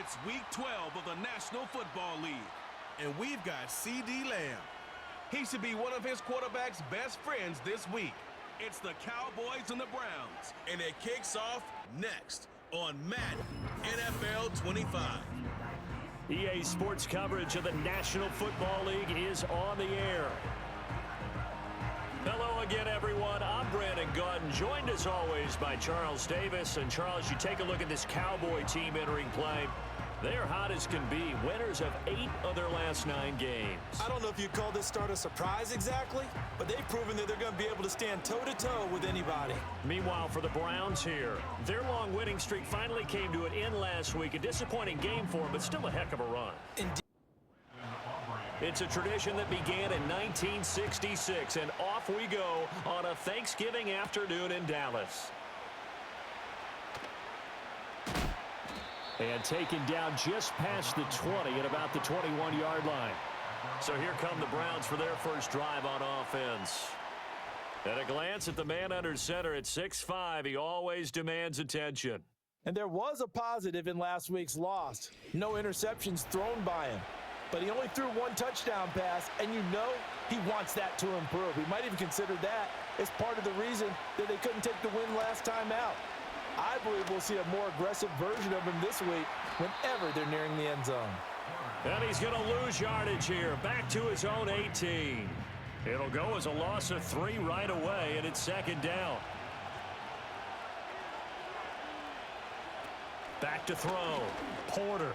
It's Week 12 of the National Football League. And we've got C.D. Lamb. He should be one of his quarterback's best friends this week. It's the Cowboys and the Browns. And it kicks off next on Madden NFL 25. EA Sports coverage of the National Football League is on the air. Hello again, everyone. I'm Brandon Gautin, joined as always by Charles Davis. And Charles, you take a look at this Cowboy team entering play. They're hot as can be, winners of 8 of their last 9 games. I don't know if you'd call this start a surprise exactly, but they've proven that they're going to be able to stand toe-to-toe with anybody. Meanwhile, for the Browns here, their long winning streak finally came to an end last week. A disappointing game for them, but still a heck of a run. Indeed. It's a tradition that began in 1966, and off we go on a Thanksgiving afternoon in Dallas. And taken down just past the 20 at about the 21-yard line. So here come the Browns for their first drive on offense. At a glance at the man under center at 6'5", he always demands attention. And there was a positive in last week's loss. No interceptions thrown by him. But he only threw 1 touchdown pass, and you know he wants that to improve. He might even consider that as part of the reason that they couldn't take the win last time out. I believe we'll see a more aggressive version of him this week whenever they're nearing the end zone. And he's going to lose yardage here, back to his own 18. It'll go as a loss of 3 right away, and it's second down. Back to throw. Porter.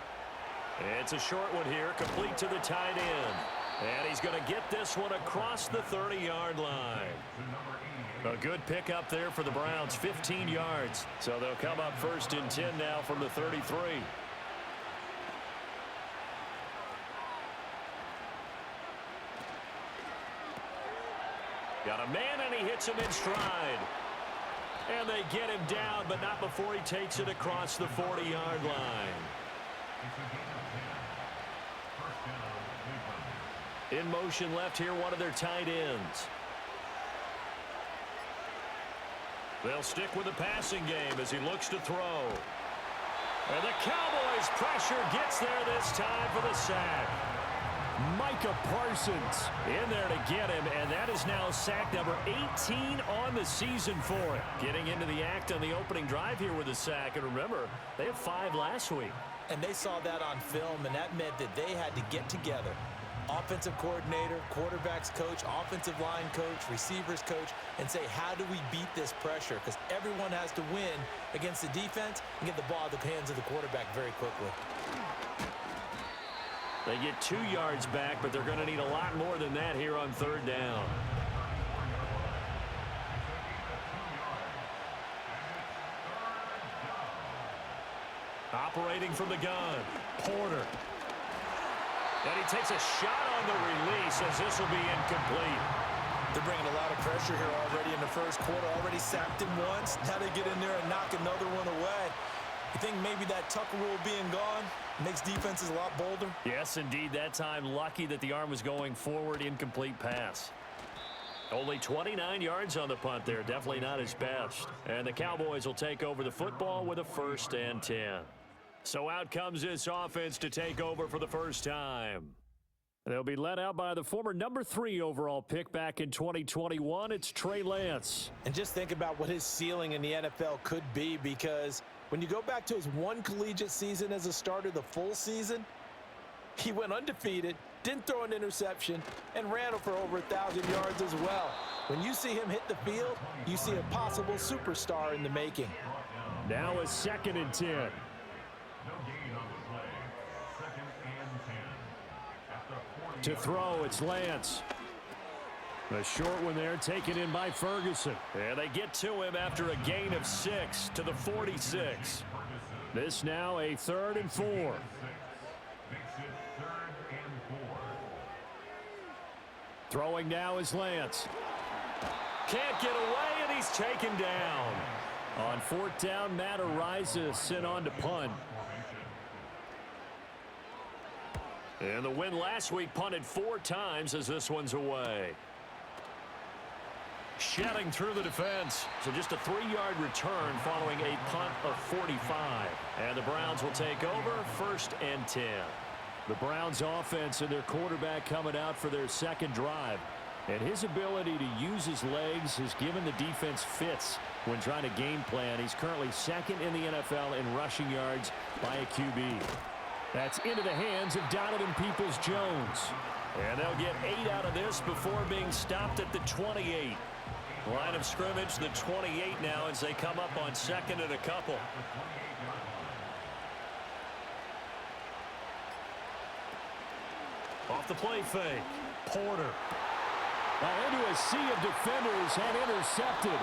It's a short one here, complete to the tight end. And he's going to get this one across the 30-yard line. A good pickup there for the Browns, 15 yards. So they'll come up first and 10 now from the 33. Got a man, and he hits him in stride. And they get him down, but not before he takes it across the 40-yard line. In motion left here, one of their tight ends. They'll stick with the passing game as he looks to throw. And the Cowboys' pressure gets there this time for the sack. Micah Parsons in there to get him, and that is now sack number 18 on the season for him. Getting into the act on the opening drive here with a sack, and remember, they had 5 last week. And they saw that on film, and that meant that they had to get together. Offensive coordinator, quarterbacks coach, offensive line coach, receivers coach, and say, how do we beat this pressure? Because everyone has to win against the defense and get the ball out of the hands of the quarterback very quickly. They get 2 yards back, but they're going to need a lot more than that here on third down. Operating from the gun, Porter. And he takes a shot on the release as this will be incomplete. They're bringing a lot of pressure here already in the first quarter. Already sacked him once. Now they get in there and knock another one away. You think maybe that Tucker rule being gone makes defenses a lot bolder? Yes, indeed. That time, lucky that the arm was going forward. Incomplete pass. Only 29 yards on the punt there. Definitely not his best. And the Cowboys will take over the football with a 1st and 10. So out comes this offense to take over for the first time. They'll be led out by the former number 3 overall pick back in 2021. It's Trey Lance. And just think about what his ceiling in the NFL could be, because when you go back to his 1 collegiate season as a starter, the full season, he went undefeated, didn't throw an interception, and ran for over 1,000 yards as well. When you see him hit the field, you see a possible superstar in the making. Now a 2nd and 10. To throw, it's Lance. A short one there, taken in by Ferguson. And they get to him after a gain of 6 to the 46. This now a 3rd and 4. Throwing now is Lance. Can't get away, and he's taken down. On 4th down, Matt Araiza sent on to punt. And the win last week punted 4 times as this one's away. Shedding through the defense. So just a 3-yard return following a punt of 45. And the Browns will take over 1st and 10. The Browns offense and their quarterback coming out for their second drive. And his ability to use his legs has given the defense fits when trying to game plan. He's currently 2nd in the NFL in rushing yards by a QB. That's into the hands of Donovan Peoples-Jones. And they'll get 8 out of this before being stopped at the 28. Line of scrimmage, the 28 now as they come up on 2nd and a couple. Off the play fake. Porter. Into a sea of defenders and intercepted.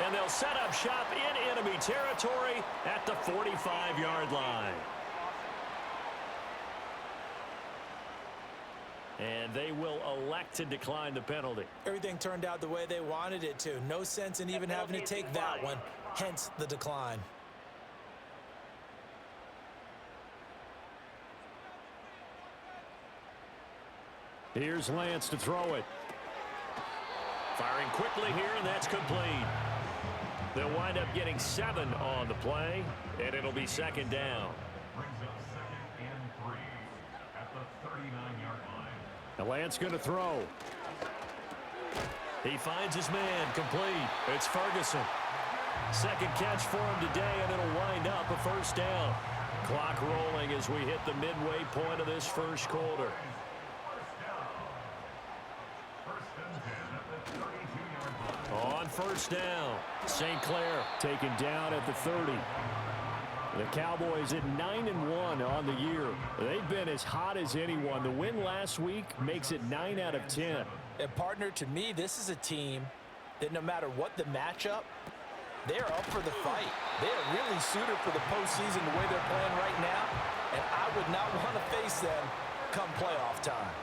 And they'll set up shop in enemy territory at the 45-yard line. And they will elect to decline the penalty. Everything turned out the way they wanted it to. No sense in even having to take that one, hence the decline. Here's Lance to throw it. Firing quickly here, and that's complete. They'll wind up getting 7 on the play, and it'll be 2nd down. And Lance going to throw. He finds his man, complete. It's Ferguson. 2nd catch for him today, and it'll wind up a 1st down. Clock rolling as we hit the midway point of this 1st quarter. On 1st down, St. Clair taken down at the 30. The Cowboys at 9-1 on the year. They've been as hot as anyone. The win last week makes it 9 out of 10. And partner, to me, this is a team that no matter what the matchup, they're up for the fight. They are really suited for the postseason the way they're playing right now, and I would not want to face them come playoff time.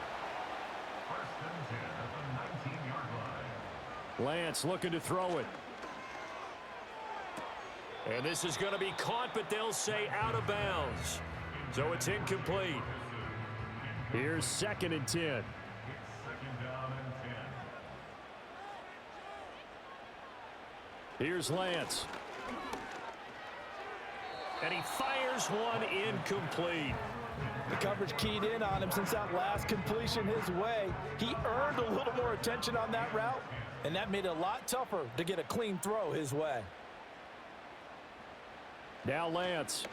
Lance looking to throw it. And this is going to be caught, but they'll say out of bounds. So it's incomplete. Here's 2nd and 10. Here's Lance. And he fires one incomplete. The coverage keyed in on him since that last completion his way. He earned a little more attention on that route, and that made it a lot tougher to get a clean throw his way. Now Lance.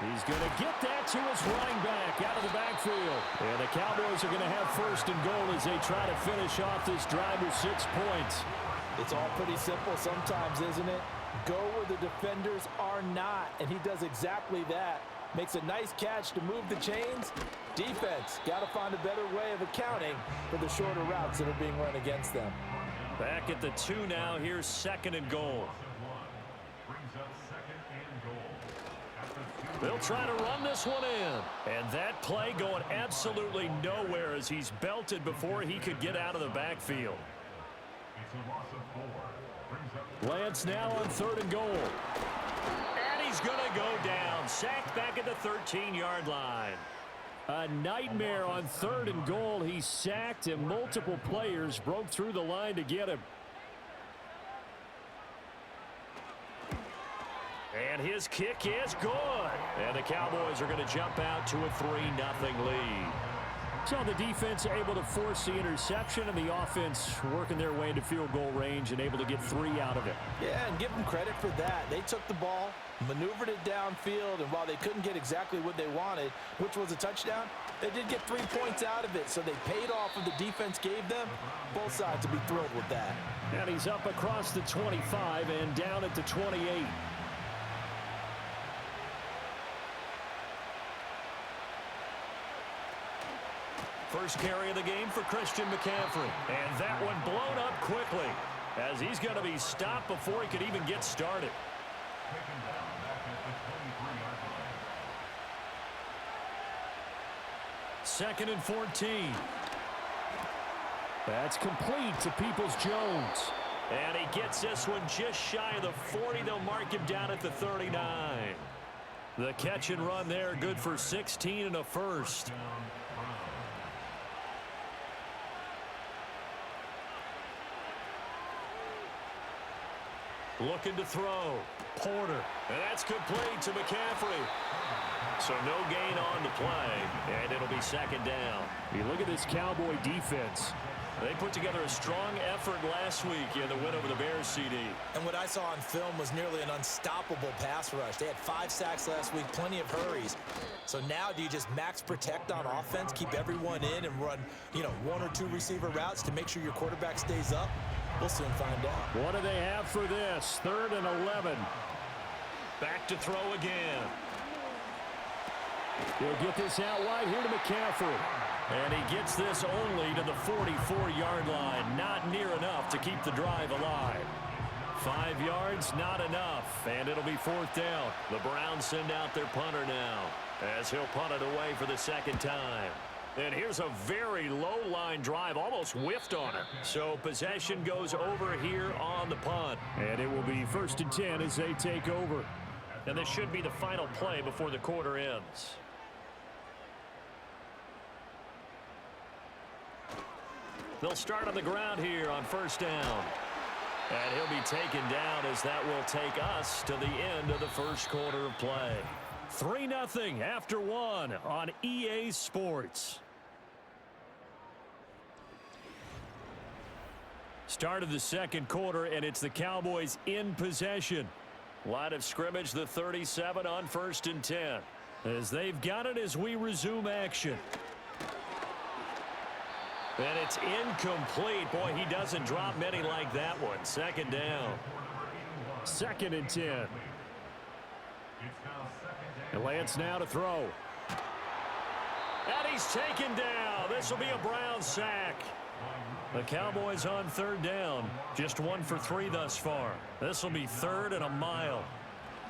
He's going to get that to his running back out of the backfield. And the Cowboys are going to have 1st and goal as they try to finish off this drive with 6 points. It's all pretty simple sometimes, isn't it? Go where the defenders are not, and he does exactly that. Makes a nice catch to move the chains. Defense got to find a better way of accounting for the shorter routes that are being run against them. Back at the 2 now. Here's 2nd and goal. They'll try to run this one in. And that play going absolutely nowhere as he's belted before he could get out of the backfield. Lance now on 3rd and goal. And he's going to go down. Sacked back at the 13-yard line. A nightmare on 3rd and goal. He's sacked and multiple players broke through the line to get him. And his kick is good. And the Cowboys are going to jump out to a 3-0 lead. So the defense able to force the interception, and the offense working their way into field goal range and able to get 3 out of it. Yeah, and give them credit for that. They took the ball, maneuvered it downfield, and while they couldn't get exactly what they wanted, which was a touchdown, they did get 3 points out of it, so they paid off what the defense gave them. Both sides will be thrilled with that. And he's up across the 25 and down at the 28. First carry of the game for Christian McCaffrey. And that one blown up quickly as he's going to be stopped before he could even get started. Second and 14. That's complete to Peoples-Jones. And he gets this one just shy of the 40. They'll mark him down at the 39. The catch and run there, good for 16 and a first. Looking to throw. Porter. And that's complete to McCaffrey. So no gain on the play, and it'll be second down. You look at this Cowboy defense. They put together a strong effort last week in the win over the Bears, CD. And what I saw on film was nearly an unstoppable pass rush. They had 5 sacks last week, plenty of hurries. So now do you just max protect on offense, keep everyone in, and run, 1 or 2 receiver routes to make sure your quarterback stays up? We'll soon find out. What do they have for this? 3rd and 11. Back to throw again. He'll get this out wide here to McCaffrey. And he gets this only to the 44-yard line. Not near enough to keep the drive alive. 5 yards, not enough. And it'll be 4th down. The Browns send out their punter now, as he'll punt it away for the second time. And here's a very low-line drive, almost whiffed on it. So possession goes over here on the punt. And it will be 1st and 10 as they take over. And this should be the final play before the quarter ends. They'll start on the ground here on 1st down. And he'll be taken down as that will take us to the end of the first quarter of play. 3-0 after 1 on EA Sports. Start of the second quarter, and it's the Cowboys in possession. Line of scrimmage, the 37 on 1st and 10. As they've got it as we resume action. And it's incomplete. Boy, he doesn't drop many like that one. 2nd down. 2nd and 10. And Lance now to throw. And he's taken down. This will be a Brown sack. The Cowboys on 3rd down. Just 1 for 3 thus far. This will be 3rd and a mile.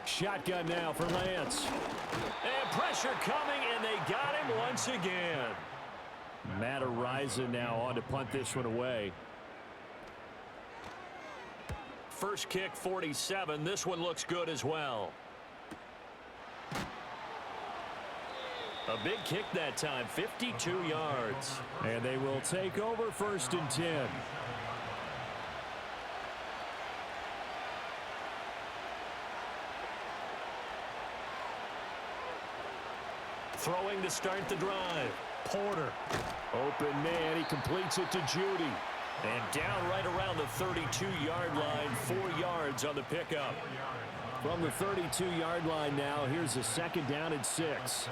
Shotgun now for Lance. And pressure coming, and they got him once again. Matt Ariza now on to punt this one away. First kick, 47. This one looks good as well. A big kick that time, 52 yards. And they will take over 1st and 10. Throwing to start the drive. Porter. Open man. He completes it to Judy. And down right around the 32-yard line. 4 yards on the pickup. From the 32-yard line now, here's a 2nd down and 6.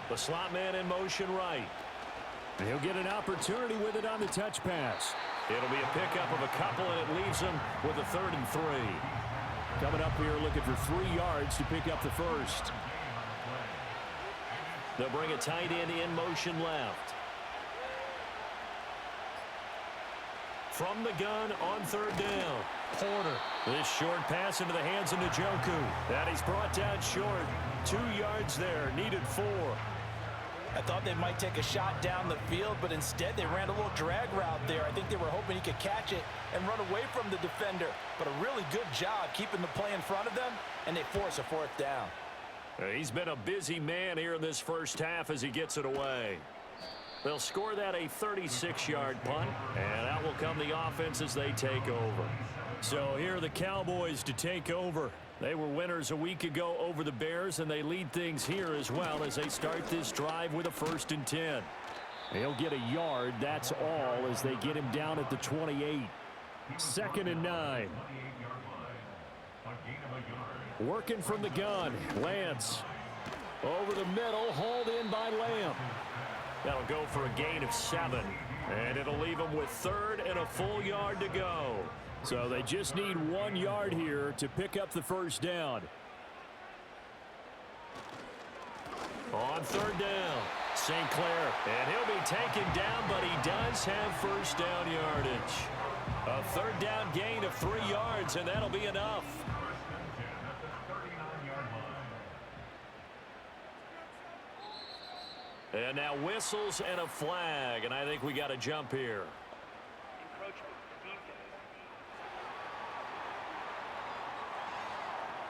The slot man in motion right. And he'll get an opportunity with it on the touch pass. It'll be a pickup of a couple, and it leaves him with a 3rd and 3. Coming up here looking for 3 yards to pick up the first. They'll bring a tight end in motion left. From the gun on 3rd down. Porter. This short pass into the hands of Njoku. And he's brought down short. 2 yards there. Needed 4. I thought they might take a shot down the field, but instead they ran a little drag route there. I think they were hoping he could catch it and run away from the defender. But a really good job keeping the play in front of them, and they force a 4th down. He's been a busy man here in this first half as he gets it away. They'll score that a 36-yard punt, and out will come the offense as they take over. So here are the Cowboys to take over. They were winners a week ago over the Bears, and they lead things here as well as they start this drive with a 1st and 10. He'll get a yard, that's all, as they get him down at the 28. 2nd and 9. Working from the gun, Lance. Over the middle, hauled in by Lamb. That'll go for a gain of 7. And it'll leave him with 3rd and a full yard to go. So they just need 1 yard here to pick up the 1st down. On 3rd down, St. Clair. And he'll be taken down, but he does have 1st down yardage. A 3rd down gain of 3 yards, and that'll be enough. And now whistles and a flag, and I think we got a jump here.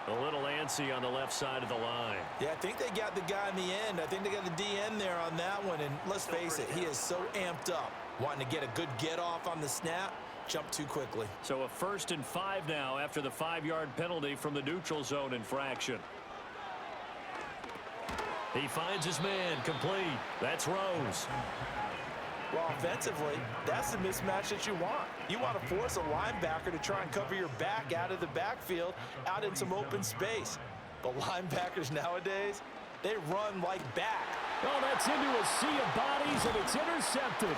A little antsy on the left side of the line. Yeah, I think they got the guy in the end. I think they got the DN there on that one. And let's face it, he is so amped up, wanting to get a good get off on the snap. jump too quickly. So a 1st and 5 now after the 5-yard penalty from the neutral zone infraction. He finds his man, complete. That's Rose. Well, offensively, that's the mismatch that you want. You want to force a linebacker to try and cover your back out of the backfield, out in some open space. But linebackers nowadays, they run like back. Oh, that's into a sea of bodies, and it's intercepted.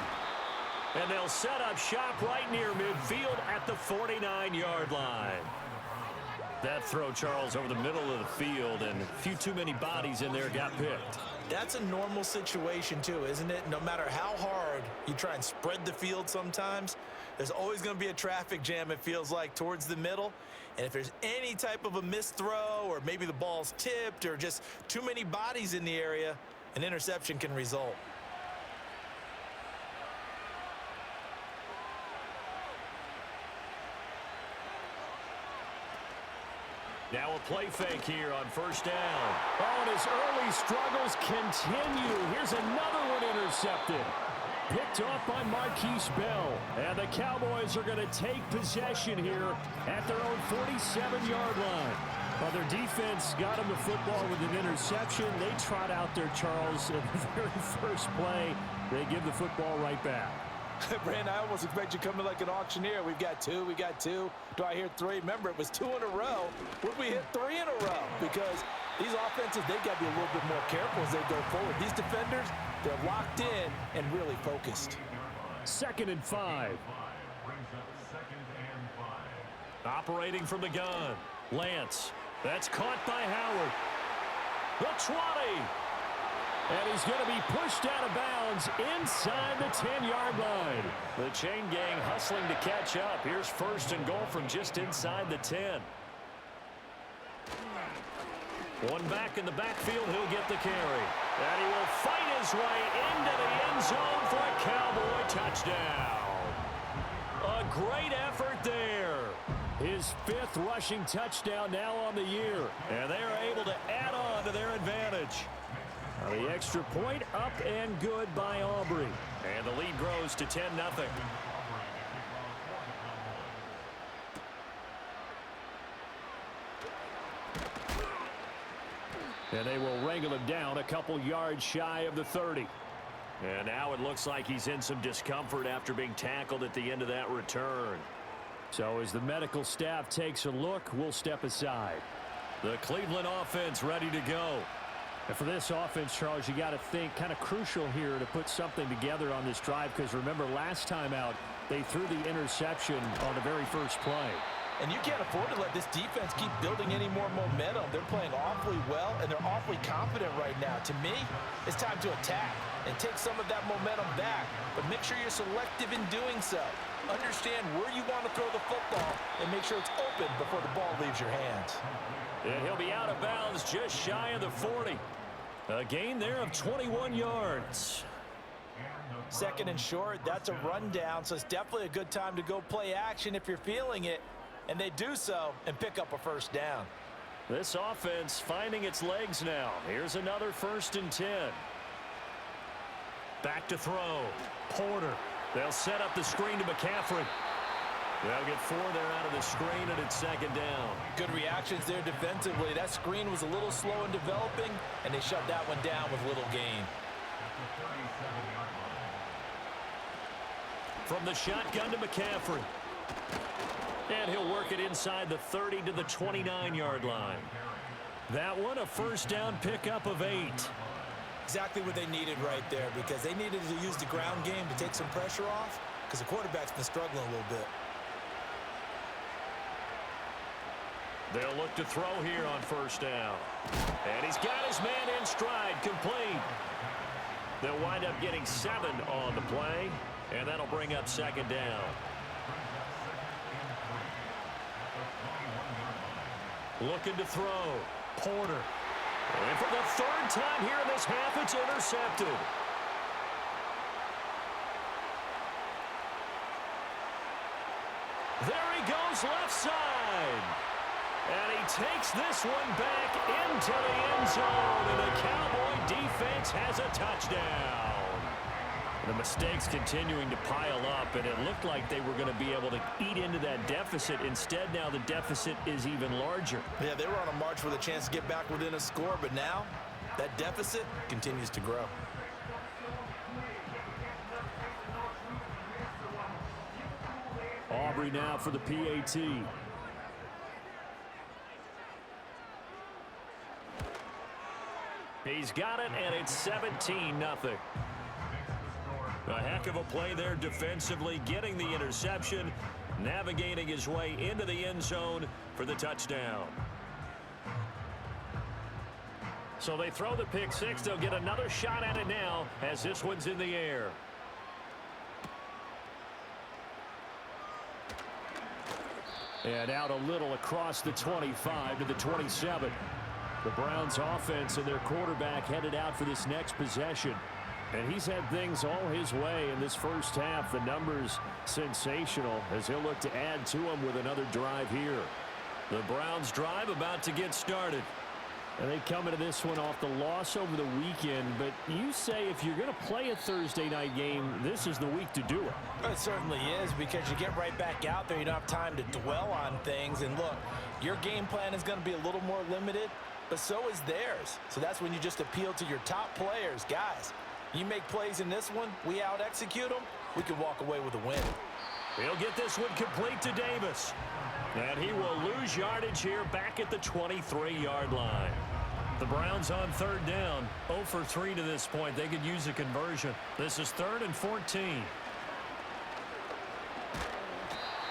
And they'll set up shop right near midfield at the 49-yard line. That throw, Charles, over the middle of the field, and a few too many bodies in there got picked. That's a normal situation, too, isn't it? No matter how hard you try and spread the field sometimes, there's always going to be a traffic jam, it feels like, towards the middle. And if there's any type of a missed throw, or maybe the ball's tipped, or just too many bodies in the area, an interception can result. Now a play fake here on 1st down. Oh, and his early struggles continue. Here's another one intercepted. Picked off by Marquise Bell. And the Cowboys are going to take possession here at their own 47-yard line. Well, their defense got them the football with an interception. They trot out there, Charles, in the very first play. They give the football right back. Brandon, I almost expect you coming like an auctioneer. We've got two. Do I hear 3? Remember, it was 2 in a row. Would we hit 3 in a row? Because these offenses, they've got to be a little bit more careful as they go forward. These defenders, they're locked in and really focused. 2nd and 5. Operating from the gun. Lance. That's caught by Howard. The 20. And he's going to be pushed out of bounds inside the 10-yard line. The chain gang hustling to catch up. Here's 1st and goal from just inside the 10. One back in the backfield. He'll get the carry. And he will fight his way into the end zone for a Cowboy touchdown. A great effort there. His 5th rushing touchdown now on the year. And they are able to add on to their advantage. The extra point up and good by Aubrey. And the lead grows to 10-0. And they will wrangle him down a couple yards shy of the 30. And now it looks like he's in some discomfort after being tackled at the end of that return. So as the medical staff takes a look, we'll step aside. The Cleveland offense ready to go. And for this offense, Charles, you got to think kind of crucial here to put something together on this drive, because remember last time out they threw the interception on the very first play. And you can't afford to let this defense keep building any more momentum. They're playing awfully well, and they're awfully confident right now. To me, it's time to attack and take some of that momentum back. But make sure you're selective in doing so. Understand where you want to throw the football and make sure it's open before the ball leaves your hands. And he'll be out of bounds just shy of the 40. A gain there of 21 yards. 2nd and short, that's a rundown, so it's definitely a good time to go play action if you're feeling it. And they do so and pick up a 1st down. This offense finding its legs now. Here's another 1st and 10. Back to throw. Porter. They'll set up the screen to McCaffrey. They'll get 4 there out of the screen, and it's 2nd down. Good reactions there defensively. That screen was a little slow in developing, and they shut that one down with little gain. From the shotgun to McCaffrey. And he'll work it inside the 30 to the 29-yard line. That one a 1st down pickup of 8. Exactly what they needed right there, because they needed to use the ground game to take some pressure off, because the quarterback's been struggling a little bit. They'll look to throw here on 1st down. And he's got his man in stride, complete. They'll wind up getting 7 on the play, and that'll bring up 2nd down. Looking to throw. Porter. And for the 3rd time here in this half, it's intercepted. There he goes left side. And he takes this one back into the end zone. And the Cowboy defense has a touchdown. The mistakes continuing to pile up, and it looked like they were going to be able to eat into that deficit. Instead, now the deficit is even larger. Yeah, they were on a march with a chance to get back within a score, but now that deficit continues to grow. Aubrey now for the PAT. He's got it, and it's 17-0. A heck of a play there defensively, getting the interception, navigating his way into the end zone for the touchdown. So they throw the pick six. They'll get another shot at it now as this one's in the air. And out a little across the 25 to the 27. The Browns offense and their quarterback headed out for this next possession. And he's had things all his way in this first half. The numbers sensational as he'll look to add to them with another drive here. The Browns drive about to get started. And they come into this one off the loss over the weekend. But you say if you're going to play a Thursday night game, this is the week to do it. It certainly is, because you get right back out there. You don't have time to dwell on things. And look, your game plan is going to be a little more limited, but so is theirs. So that's when you just appeal to your top players. Guys, you make plays in this one, we out-execute them, we can walk away with a win. He'll get this one complete to Davis. And he will lose yardage here back at the 23-yard line. The Browns on third down, 0 for 3 to this point. They could use a conversion. This is 3rd and 14.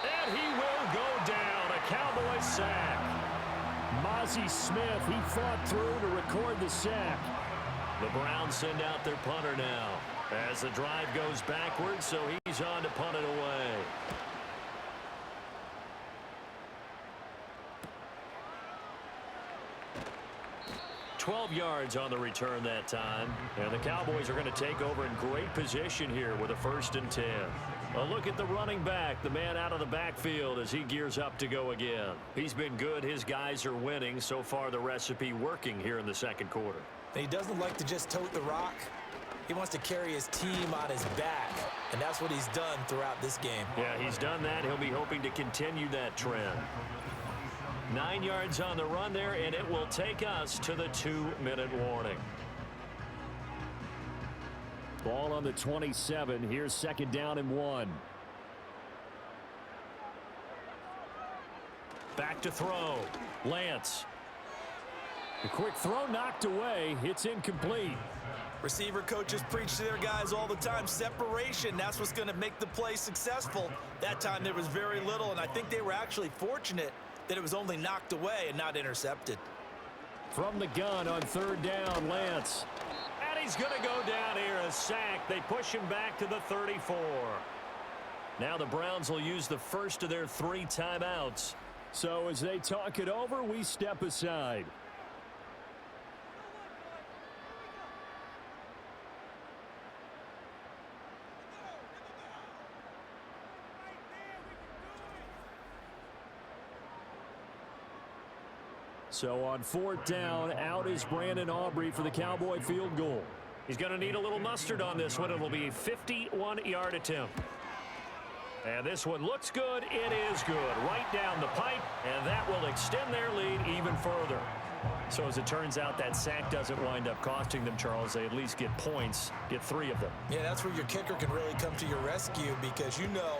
And he will go down. A Cowboys sack. Mozzie Smith, he fought through to record the sack. The Browns send out their punter now as the drive goes backwards, so he's on to punt it away. $12 yards on the return that time. And the Cowboys are going to take over in great position here with a 1st and 10. A look at the running back, the man out of the backfield as he gears up to go again. He's been good. His guys are winning. So far, the recipe working here in the second quarter. He doesn't like to just tote the rock. He wants to carry his team on his back, and that's what he's done throughout this game. Yeah, he's done that. He'll be hoping to continue that trend. 9 yards on the run there, and it will take us to the 2-minute warning. Ball on the 27. Here's 2nd down and 1. Back to throw. Lance. A quick throw knocked away. It's incomplete. Receiver coaches preach to their guys all the time. Separation, that's what's going to make the play successful. That time there was very little, and I think they were actually fortunate that it was only knocked away and not intercepted. From the gun on 3rd down, Lance. And he's going to go down here, a sack. They push him back to the 34. Now the Browns will use the first of their 3 timeouts. So as they talk it over, we step aside. So on 4th down, out is Brandon Aubrey for the Cowboy field goal. He's going to need a little mustard on this one. It'll be a 51-yard attempt. And this one looks good. It is good. Right down the pipe, and that will extend their lead even further. So as it turns out, that sack doesn't wind up costing them, Charles. They at least get points, get 3 of them. Yeah, that's where your kicker can really come to your rescue, because you know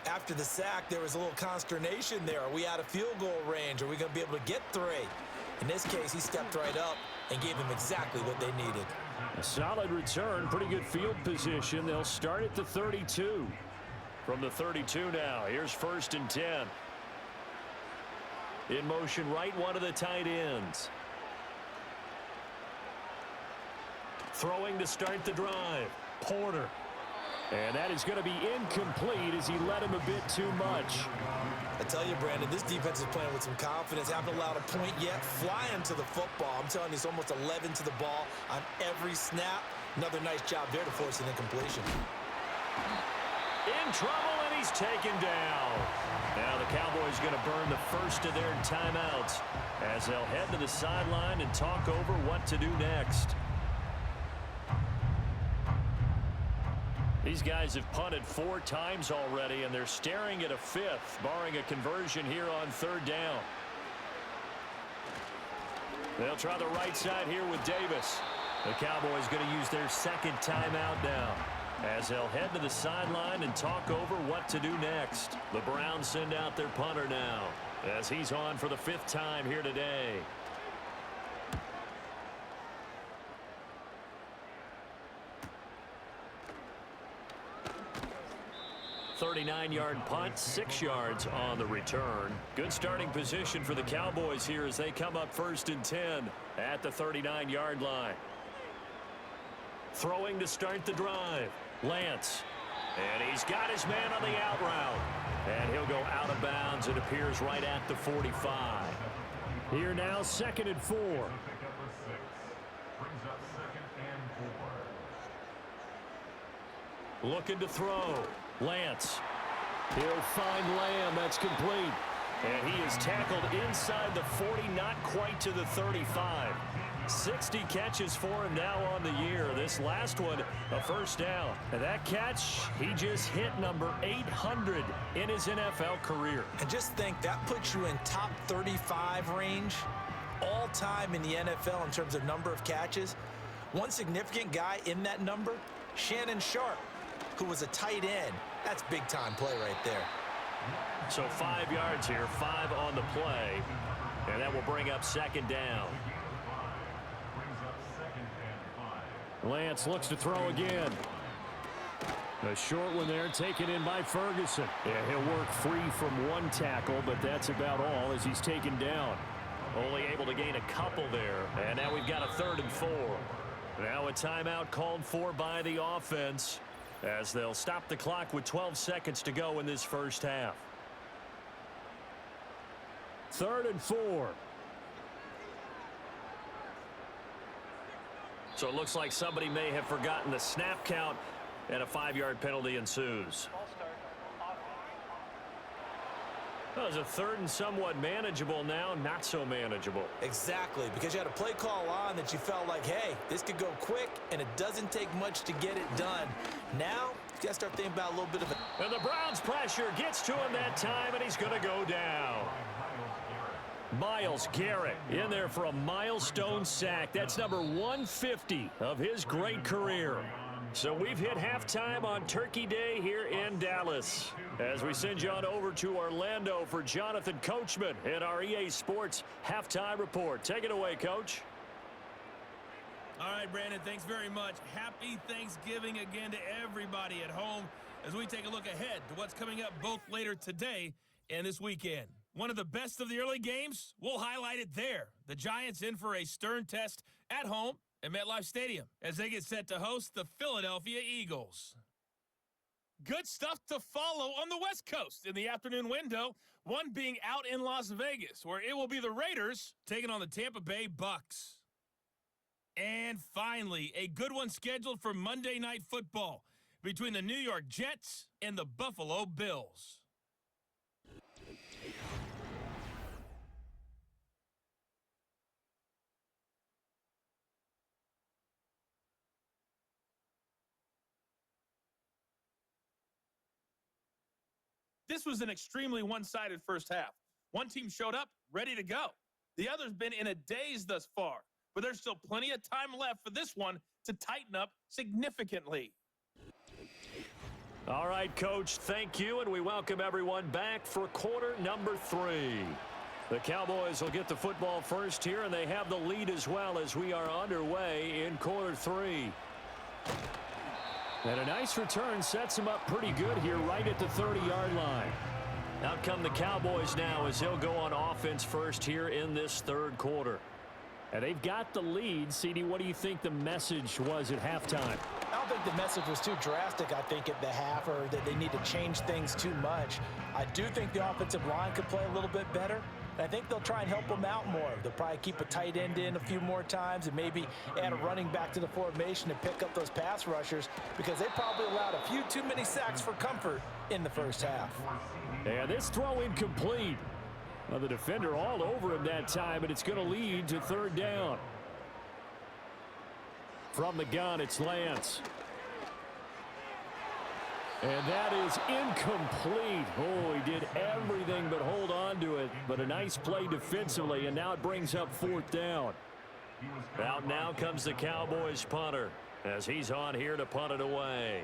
after the sack, there was a little consternation there. Are we out of field goal range? Are we going to be able to get 3? In this case, he stepped right up and gave them exactly what they needed. A solid return, pretty good field position. They'll start at the 32. From the 32 now, here's 1st and 10. In motion right, one of the tight ends. Throwing to start the drive. Porter. And that is going to be incomplete as he led him a bit too much. I tell you, Brandon, this defense is playing with some confidence. Haven't allowed a point yet. Flying to the football. I'm telling you, it's almost 11 to the ball on every snap. Another nice job there to force an incompletion. In trouble, and he's taken down. Now the Cowboys going to burn the first of their timeouts as they'll head to the sideline and talk over what to do next. These guys have punted 4 times already, and they're staring at a 5th, barring a conversion here on 3rd down. They'll try the right side here with Davis. The Cowboys going to use their 2nd timeout now, as they'll head to the sideline and talk over what to do next. The Browns send out their punter now, as he's on for the 5th time here today. 39-yard punt, 6 yards on the return. Good starting position for the Cowboys here as they come up 1st and 10 at the 39-yard line. Throwing to start the drive, Lance. And he's got his man on the out route. And he'll go out of bounds. It appears right at the 45. Here now, 2nd and 4. Looking to throw. Lance. He'll find Lamb. That's complete. And he is tackled inside the 40, not quite to the 35. 60 catches for him now on the year. This last one, a 1st down. And that catch, he just hit number 800 in his NFL career. And just think, that puts you in top 35 range all time in the NFL in terms of number of catches. One significant guy in that number, Shannon Sharp, who was a tight end. That's big-time play right there. So 5 yards here, 5 on the play. And that will bring up 2nd down. Lance looks to throw again. A short one there, taken in by Ferguson. Yeah, he'll work free from 1 tackle, but that's about all as he's taken down. Only able to gain a couple there. And now we've got a 3rd and 4. Now a timeout called for by the offense, as they'll stop the clock with 12 seconds to go in this 1st half. 3rd and 4. So it looks like somebody may have forgotten the snap count, and a 5-yard penalty ensues. That was a 3rd and somewhat manageable, now not so manageable. Exactly, because you had a play call on that you felt like, hey, this could go quick, and it doesn't take much to get it done. Now, you got to start thinking about a little bit of it. And the Browns pressure gets to him that time, and he's going to go down. Myles Garrett in there for a milestone sack. That's number 150 of his great career. So we've hit halftime on Turkey Day here in Dallas, as we send you on over to Orlando for Jonathan Coachman in our EA Sports Halftime Report. Take it away, Coach. All right, Brandon, thanks very much. Happy Thanksgiving again to everybody at home as we take a look ahead to what's coming up both later today and this weekend. One of the best of the early games, we'll highlight it there. The Giants in for a stern test at home at MetLife Stadium as they get set to host the Philadelphia Eagles. Good stuff to follow on the West Coast in the afternoon window, one being out in Las Vegas, where it will be the Raiders taking on the Tampa Bay Bucks. And finally, a good one scheduled for Monday Night Football between the New York Jets and the Buffalo Bills. This was an extremely one-sided first half. One team showed up, ready to go. The other's been in a daze thus far, but there's still plenty of time left for this one to tighten up significantly. All right, Coach, thank you, and we welcome everyone back for quarter number 3. The Cowboys will get the football first here, and they have the lead as well as we are underway in quarter 3. And a nice return sets him up pretty good here right at the 30-yard line. Out come the Cowboys now as they'll go on offense first here in this 3rd quarter. And they've got the lead. CD, what do you think the message was at halftime? I don't think the message was too drastic, I think, at the half, or that they need to change things too much. I do think the offensive line could play a little bit better. And I think they'll try and help them out more. They'll probably keep a tight end in a few more times and maybe add a running back to the formation to pick up those pass rushers, because they probably allowed a few too many sacks for comfort in the first half. And this throw incomplete. Well, the defender all over him that time, and it's going to lead to 3rd down. From the gun, it's Lance. And that is incomplete. Oh, he did everything but hold on to it. But a nice play defensively, and now it brings up 4th down. Out now comes the Cowboys punter as he's on here to punt it away.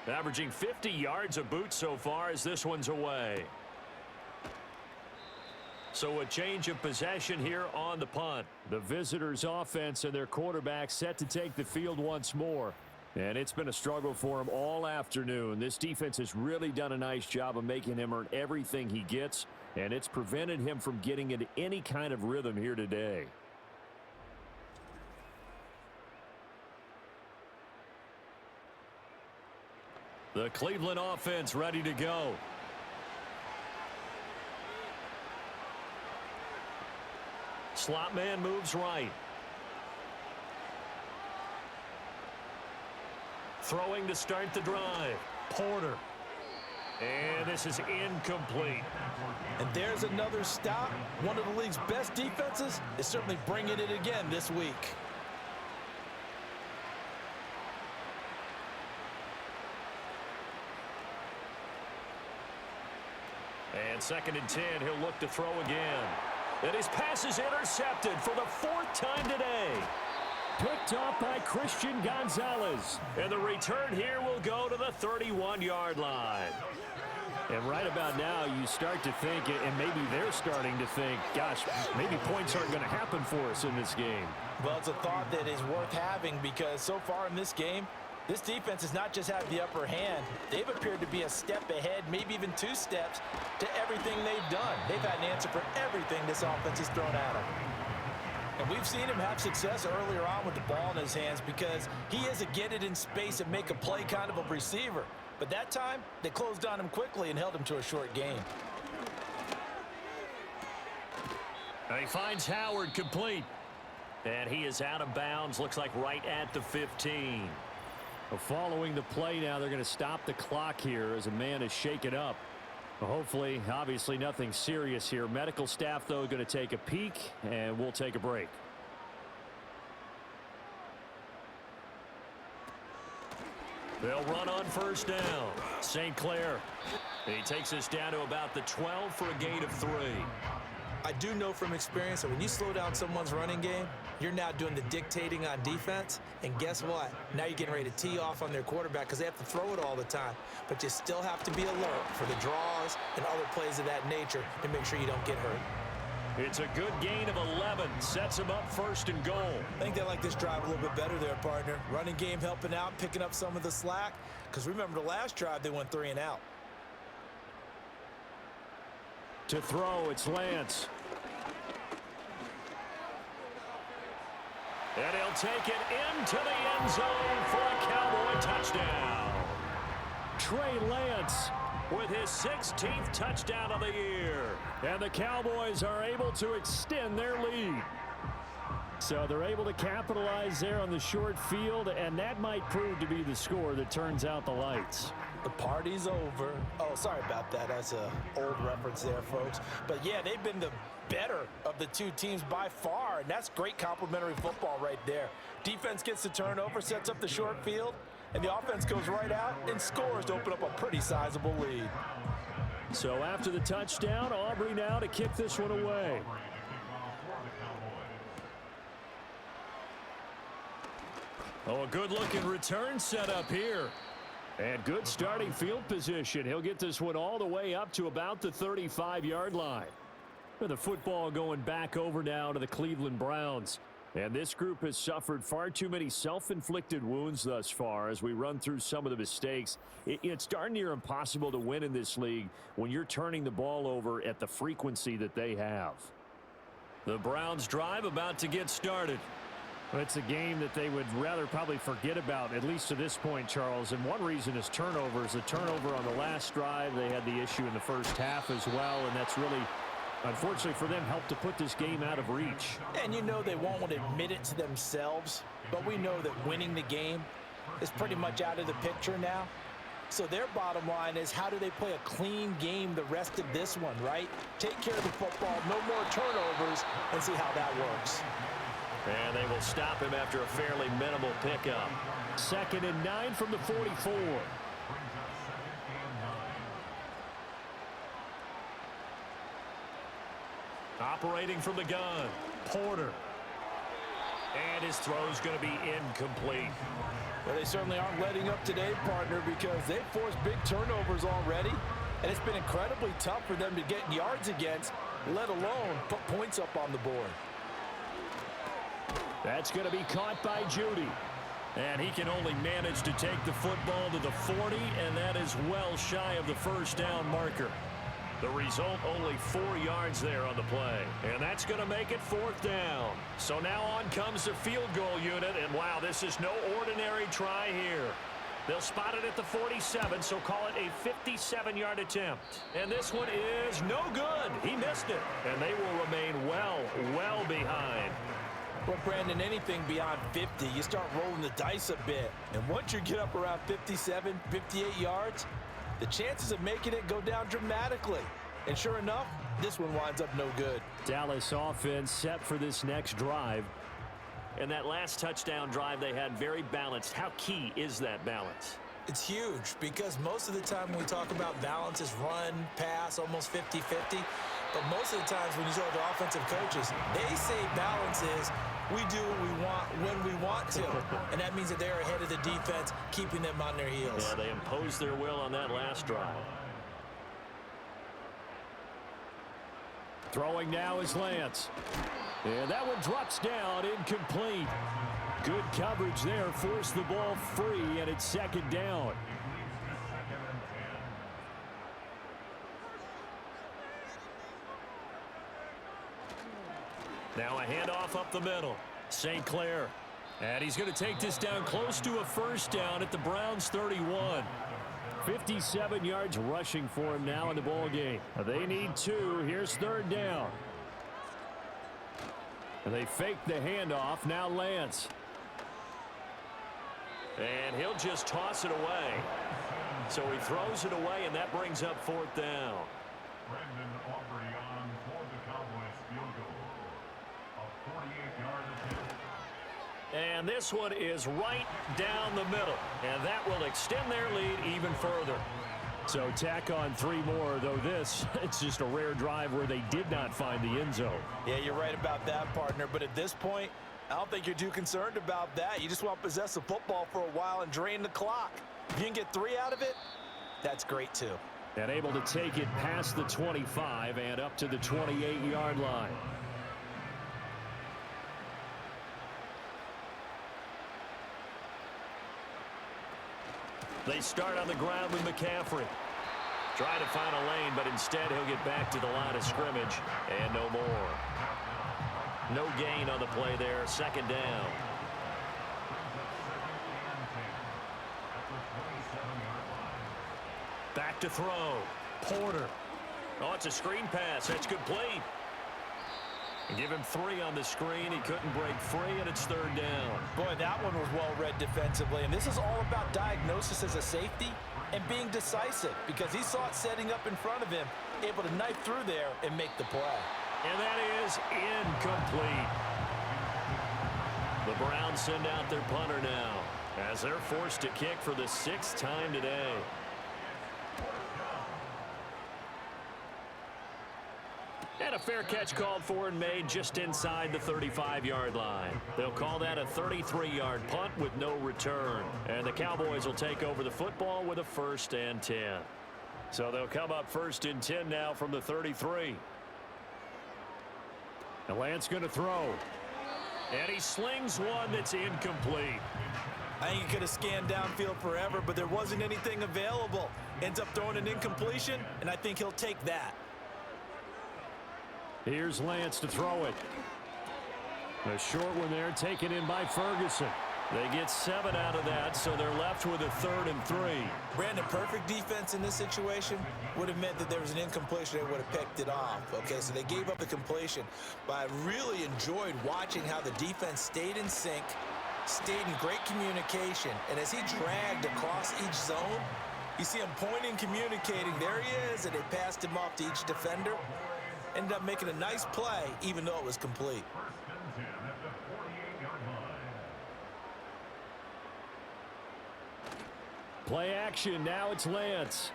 Averaging 50 yards a boot so far as this one's away. So a change of possession here on the punt. The visitors' offense and their quarterback set to take the field once more. And it's been a struggle for him all afternoon. This defense has really done a nice job of making him earn everything he gets, and it's prevented him from getting into any kind of rhythm here today. The Cleveland offense ready to go. Slot man moves right. Throwing to start the drive. Porter. And this is incomplete. And there's another stop. One of the league's best defenses is certainly bringing it again this week. And 2nd and 10, he'll look to throw again. And his pass is intercepted for the 4th time today. Picked off by Christian Gonzalez. And the return here will go to the 31-yard line. And right about now, you start to think, and maybe they're starting to think, gosh, maybe points aren't going to happen for us in this game. Well, it's a thought that is worth having because so far in this game, this defense has not just had the upper hand. They've appeared to be a step ahead, maybe even 2 steps, to everything they've done. They've had an answer for everything this offense has thrown at them. And we've seen him have success earlier on with the ball in his hands because he is a get it in space and make a play kind of a receiver. But that time, they closed on him quickly and held him to a short gain. He finds Howard complete. And he is out of bounds, looks like right at the 15. Well, following the play now, they're going to stop the clock here as a man is shaken up. Well, hopefully, obviously nothing serious here. Medical staff, though, going to take a peek, and we'll take a break. They'll run on 1st down. St. Clair. He takes us down to about the 12 for a gain of 3. I do know from experience that when you slow down someone's running game, you're now doing the dictating on defense. And guess what? Now you're getting ready to tee off on their quarterback because they have to throw it all the time. But you still have to be alert for the draws and other plays of that nature to make sure you don't get hurt. It's a good gain of 11. Sets him up 1st and goal. I think they like this drive a little bit better there, partner. Running game helping out, picking up some of the slack. Because remember the last drive, they went 3 and out. To throw, it's Lance. And he'll take it into the end zone for a Cowboy touchdown. Trey Lance with his 16th touchdown of the year. And the Cowboys are able to extend their lead. So they're able to capitalize there on the short field, and that might prove to be the score that turns out the lights. The party's over. Oh, sorry about that. That's an old reference there, folks. But, yeah, they've been the better of the 2 teams by far, and that's great complimentary football right there. Defense gets the turnover, sets up the short field, and the offense goes right out and scores to open up a pretty sizable lead. So after the touchdown, Aubrey now to kick this one away. Oh, a good-looking return set up here. And good starting field position. He'll get this one all the way up to about the 35-yard line. The football going back over now to the Cleveland Browns. And this group has suffered far too many self-inflicted wounds thus far as we run through some of the mistakes. It's darn near impossible to win in this league when you're turning the ball over at the frequency that they have. The Browns drive about to get started. Well, it's a game that they would rather probably forget about, at least to this point, Charles. And one reason is turnovers. A turnover on the last drive. They had the issue in the first half as well, and that's really, unfortunately for them, helped to put this game out of reach. And you know they won't want to admit it to themselves, but we know that winning the game is pretty much out of the picture now. So their bottom line is, how do they play a clean game the rest of this one, right? Take care of the football, no more turnovers, and see how that works. And they will stop him after a fairly minimal pickup. 2nd and 9 from the 44. Operating from the gun, Porter. And his throw's going to be incomplete. Well, they certainly aren't letting up today, partner, because they've forced big turnovers already, and it's been incredibly tough for them to get yards against, let alone put points up on the board. That's going to be caught by Judy. And he can only manage to take the football to the 40, and that is well shy of the first down marker. The result, only 4 yards there on the play. And that's going to make it 4th down. So now on comes the field goal unit. And, wow, this is no ordinary try here. They'll spot it at the 47, so call it a 57-yard attempt. And this one is no good. He missed it. And they will remain well behind. Well, Brandon, anything beyond 50, you start rolling the dice a bit. And once you get up around 57, 58 yards, the chances of making it go down dramatically. And sure enough, this one winds up no good. Dallas offense set for this next drive. And that last touchdown drive they had very balanced. How key is that balance? It's huge because most of the time when we talk about balance is run, pass, almost 50-50. But most of the times when you talk to offensive coaches, they say balance is we do what we want when we want to. And that means that they're ahead of the defense, keeping them on their heels. Yeah, they imposed their will on that last drive. Throwing now is Lance. And that one drops down, incomplete. Good coverage there, forced the ball free, and it's 2nd down. Now a handoff up the middle. St. Clair. And he's going to take this down close to a first down at the Browns' 31. 57 yards rushing for him now in the ball game. They need 2. Here's 3rd down. And they fake the handoff. Now Lance. And he'll just toss it away. So he throws it away, and that brings up 4th down. Brandon Aubrey on for the Cowboys field goal. A 48-yard attempt. And this one is right down the middle. And that will extend their lead even further. So tack on 3 more, though this, it's just a rare drive where they did not find the end zone. Yeah, you're right about that, partner. But at this point, I don't think you're too concerned about that. You just want to possess the football for a while and drain the clock. If you can get 3 out of it, that's great too. And able to take it past the 25 and up to the 28-yard line. They start on the ground with McCaffrey. Trying to find a lane, but instead he'll get back to the line of scrimmage. And no more. No gain on the play there. 2nd down. Back to throw. Porter. Oh, it's a screen pass. That's complete. Give him 3 on the screen. He couldn't break free, and it's 3rd down. Boy, that one was well read defensively. And this is all about diagnosis as a safety and being decisive because he saw it setting up in front of him, able to knife through there and make the play. And that is incomplete. The Browns send out their punter now as they're forced to kick for the 6th time today. And a fair catch called for and made just inside the 35-yard line. They'll call that a 33-yard punt with no return. And the Cowboys will take over the football with a 1st and 10. So they'll come up 1st and 10 now from the 33. And Lance going to throw. And he slings one that's incomplete. I think he could have scanned downfield forever, but there wasn't anything available. Ends up throwing an incompletion, and I think he'll take that. Here's Lance to throw it. A short one there taken in by Ferguson. They get 7 out of that, so they're left with a 3rd and 3. Brandon, perfect defense in this situation would have meant that there was an incompletion. They would have picked it off. Okay, so they gave up the completion. But I really enjoyed watching how the defense stayed in sync, stayed in great communication. And as he dragged across each zone, you see him pointing, communicating. There he is, and they passed him off to each defender. Ended up making a nice play, even though it was complete. 1st and 10 at the 48. Play action. Now it's Lance.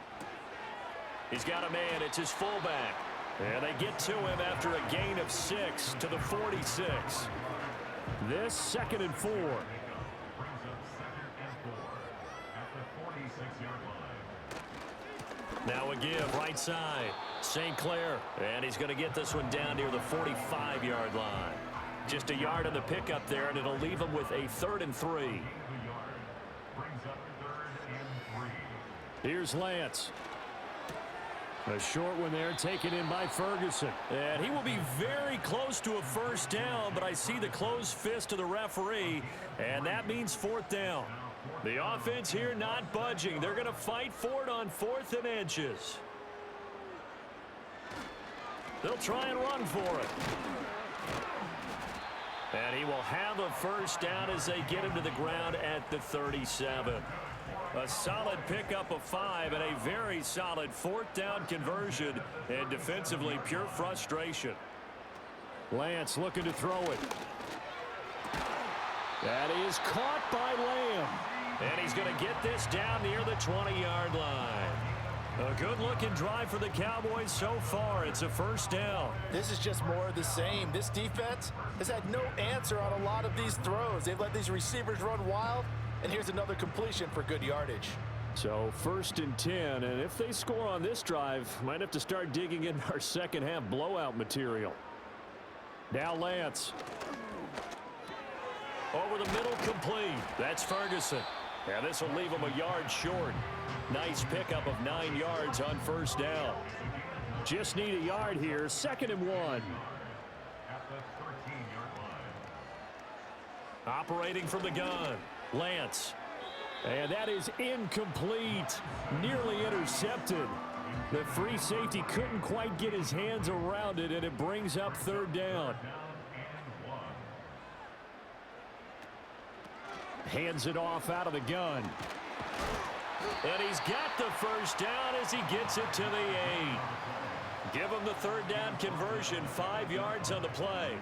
He's got a man. It's his fullback. And they get to him after a gain of 6 to the 46. This 2nd and 4. Brings up 2nd and 4 at the 46-yard line. Now a give right side. St. Clair. And he's going to get this one down near the 45-yard line. Just a yard on the pickup there, and it'll leave him with a 3rd and 3. Brings up 3rd and 3. Here's Lance. A short one there taken in by Ferguson. And he will be very close to a first down, but I see the closed fist of the referee, and that means 4th down. The offense here not budging. They're going to fight for it on 4th and inches. They'll try and run for it. And he will have a first down as they get him to the ground at the 37. A solid pickup of 5 and a very solid 4th down conversion, and defensively pure frustration. Lance looking to throw it. That is caught by Lamb. And he's going to get this down near the 20-yard line. A good-looking drive for the Cowboys so far. It's a first down. This is just more of the same. This defense has had no answer on a lot of these throws. They've let these receivers run wild, and here's another completion for good yardage. So 1st and 10, and if they score on this drive, might have to start digging in our second-half blowout material. Now Lance. Over the middle, complete. That's Ferguson. And this will leave him a yard short. Nice pickup of 9 yards on first down. Just need a yard here. 2nd and 1. At the 13-yard line. Operating from the gun, Lance. And that is incomplete. Nearly intercepted. The free safety couldn't quite get his hands around it, and it brings up 3rd down. Hands it off out of the gun. And he's got the first down as he gets it to the 8. Give him the 3rd down conversion, 5 yards on the play.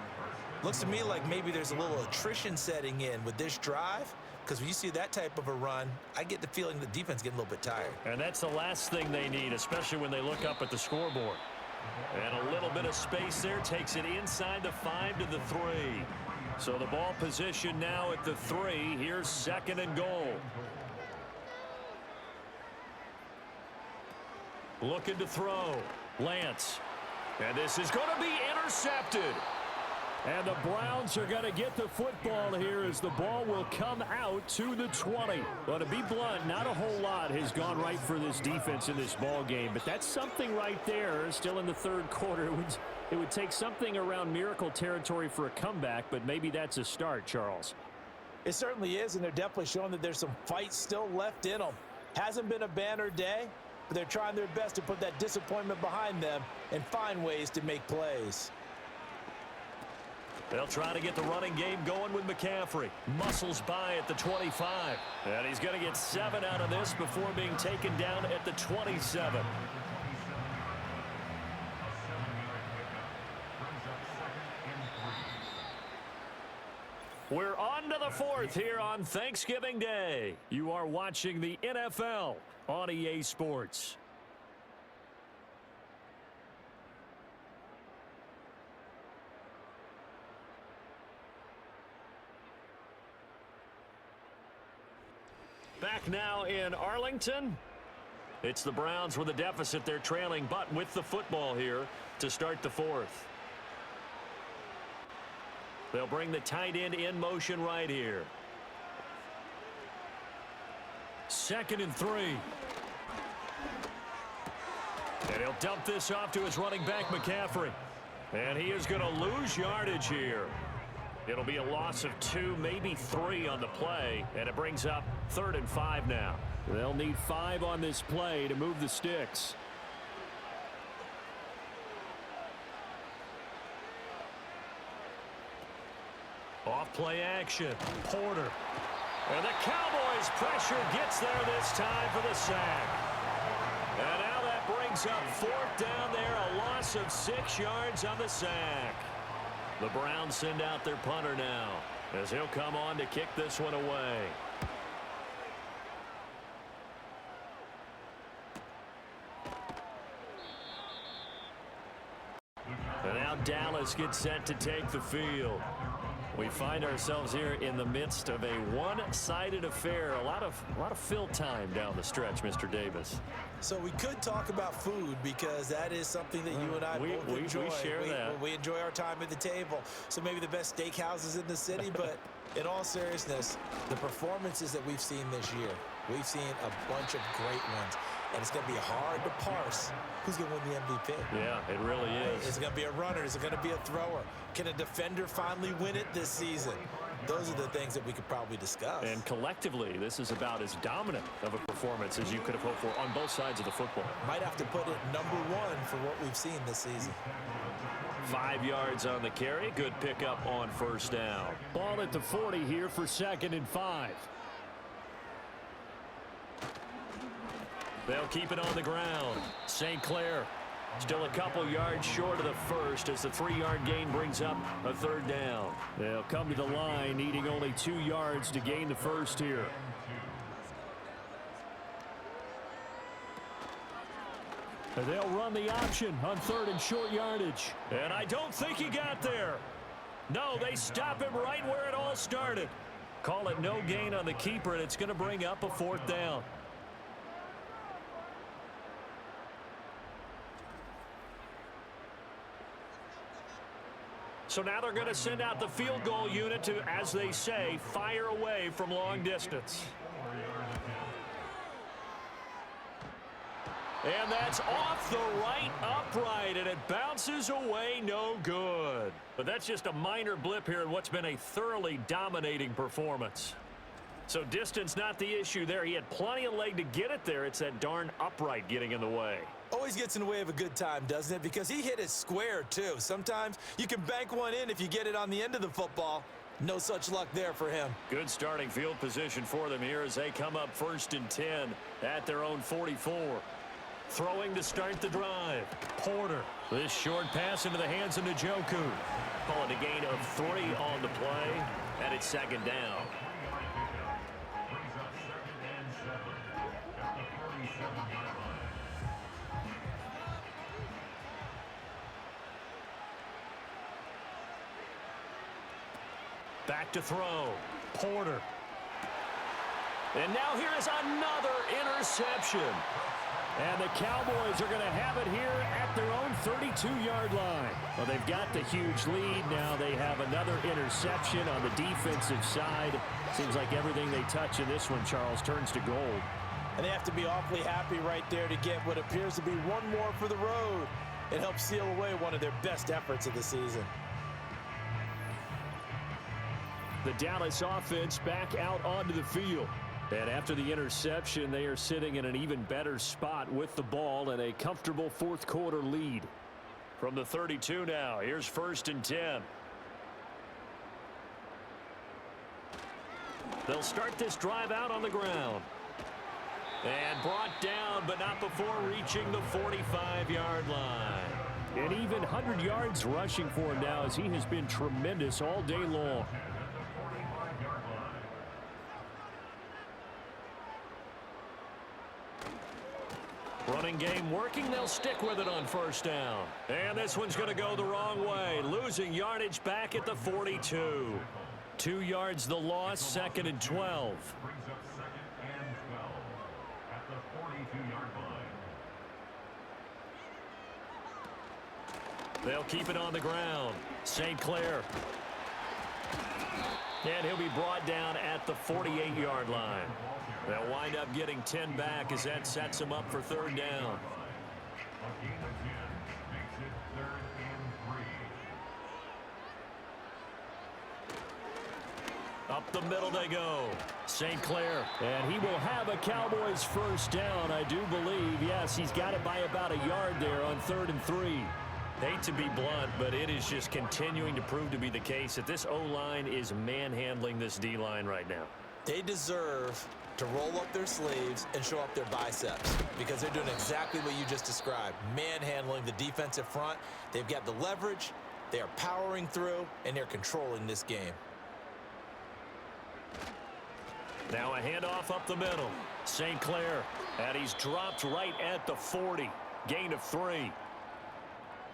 Looks to me like maybe there's a little attrition setting in with this drive, because when you see that type of a run, I get the feeling the defense getting a little bit tired. And that's the last thing they need, especially when they look up at the scoreboard. And a little bit of space there takes it inside the 5 to the 3. So the ball position now at the 3. Here's 2nd and goal. Looking to throw. Lance. And this is going to be intercepted. And the Browns are going to get the football here as the ball will come out to the 20. Well, to be blunt, not a whole lot has gone right for this defense in this ball game, but that's something right there. Still in the 3rd quarter. It would take something around miracle territory for a comeback, but maybe that's a start, Charles. It certainly is, and they're definitely showing that there's some fight still left in them. Hasn't been a banner day, but they're trying their best to put that disappointment behind them and find ways to make plays. They'll try to get the running game going with McCaffrey. Muscles by at the 25. And he's going to get 7 out of this before being taken down at the 27. We're on to the 4th here on Thanksgiving Day. You are watching the NFL on EA Sports. Back now in Arlington. It's the Browns with a deficit. They're trailing, but with the football here to start the 4th. They'll bring the tight end in motion right here. 2nd and 3. And he'll dump this off to his running back, McCaffrey. And he is going to lose yardage here. It'll be a loss of 2, maybe 3 on the play, and it brings up 3rd and 5 now. They'll need 5 on this play to move the sticks. Off play action. Porter. And the Cowboys pressure gets there this time for the sack. And now that brings up 4th down there, a loss of 6 yards on the sack. The Browns send out their punter now as he'll come on to kick this one away. And now Dallas gets set to take the field. We find ourselves here in the midst of a one-sided affair. A lot of fill time down the stretch, Mr. Davis. So we could talk about food because that is something that you and I both enjoy. We share that. We enjoy our time at the table. So maybe the best steakhouses in the city, but in all seriousness, the performances that we've seen this year, we've seen a bunch of great ones. And it's going to be hard to parse who's going to win the MVP. Yeah, it really is. Is it going to be a runner? Is it going to be a thrower? Can a defender finally win it this season? Those are the things that we could probably discuss. And collectively, this is about as dominant of a performance as you could have hoped for on both sides of the football. Might have to put it #1 for what we've seen this season. 5 yards on the carry. Good pickup on first down. Ball at the 40 here for 2nd and 5. They'll keep it on the ground. St. Clair still a couple yards short of the first as the 3-yard gain brings up a 3rd down. They'll come to the line needing only 2 yards to gain the first here. And they'll run the option on 3rd and short yardage. And I don't think he got there. No, they stop him right where it all started. Call it no gain on the keeper, and it's going to bring up a 4th down. So now they're going to send out the field goal unit to, as they say, fire away from long distance. And that's off the right upright, and it bounces away no good. But that's just a minor blip here in what's been a thoroughly dominating performance. So distance not the issue there. He had plenty of leg to get it there. It's that darn upright getting in the way. Always gets in the way of a good time, doesn't it? Because he hit it square, too. Sometimes you can bank one in if you get it on the end of the football. No such luck there for him. Good starting field position for them here as they come up 1st and 10 at their own 44. Throwing to start the drive. Porter. This short pass into the hands of Njoku. Call it a gain of 3 on the play, and it's 2nd down. Back to throw. Porter. And now here is another interception. And the Cowboys are going to have it here at their own 32-yard line. Well, they've got the huge lead. Now they have another interception on the defensive side. Seems like everything they touch in this one, Charles, turns to gold. And they have to be awfully happy right there to get what appears to be one more for the road. It helps seal away one of their best efforts of the season. The Dallas offense back out onto the field. And after the interception, they are sitting in an even better spot with the ball and a comfortable 4th quarter lead. From the 32 now, here's 1st and 10. They'll start this drive out on the ground. And brought down, but not before reaching the 45-yard line. And even 100 yards rushing for him now as he has been tremendous all day long. Running game working. They'll stick with it on 1st down. And this one's going to go the wrong way. Losing yardage back at the 42. 2 yards the loss, 2nd and 12. Brings up 2nd and 12 at the 42-yard line. They'll keep it on the ground. St. Clair. And he'll be brought down at the 48-yard line. They'll wind up getting 10 back as that sets them up for 3rd down. A gain of 10 makes it 3rd and 3. Up the middle they go. St. Clair. And he will have a Cowboys 1st down, I do believe. Yes, he's got it by about a yard there on 3rd and 3. Hate to be blunt, but it is just continuing to prove to be the case that this O-line is manhandling this D-line right now. They deserve to roll up their sleeves and show up their biceps because they're doing exactly what you just described, manhandling the defensive front. They've got the leverage, they are powering through, and they're controlling this game. Now a handoff up the middle. St. Clair, and he's dropped right at the 40. Gain of 3.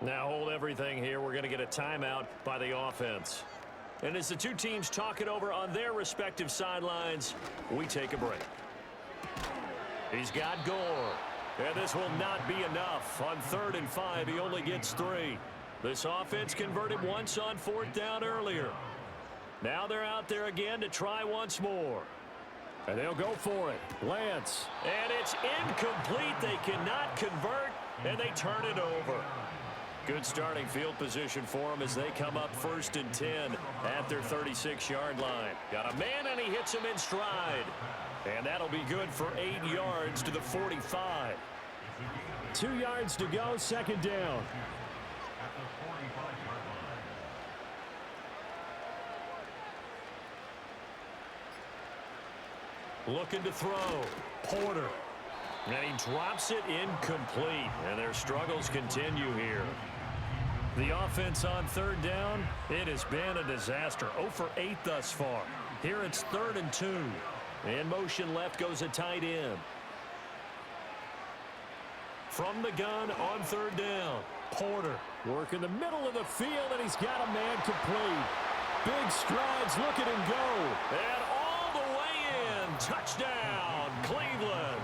Now hold everything here. We're going to get a timeout by the offense. And as the two teams talk it over on their respective sidelines, we take a break. He's got Gore. And this will not be enough. On 3rd and 5, he only gets 3. This offense converted once on 4th down earlier. Now they're out there again to try once more. And they'll go for it. Lance. And it's incomplete. They cannot convert, and they turn it over. Good starting field position for them as they come up 1st and 10 at their 36-yard line. Got a man, and he hits him in stride. And that'll be good for 8 yards to the 45. 2 yards to go, 2nd down. Looking to throw. Porter. And he drops it incomplete. And their struggles continue here. The offense on 3rd down, it has been a disaster. 0 for 8 thus far. Here it's 3rd and 2. In motion left goes a tight end. From the gun on 3rd down. Porter. Work in the middle of the field, and he's got a man complete. Big strides, look at him go. And all the way in. Touchdown, Cleveland.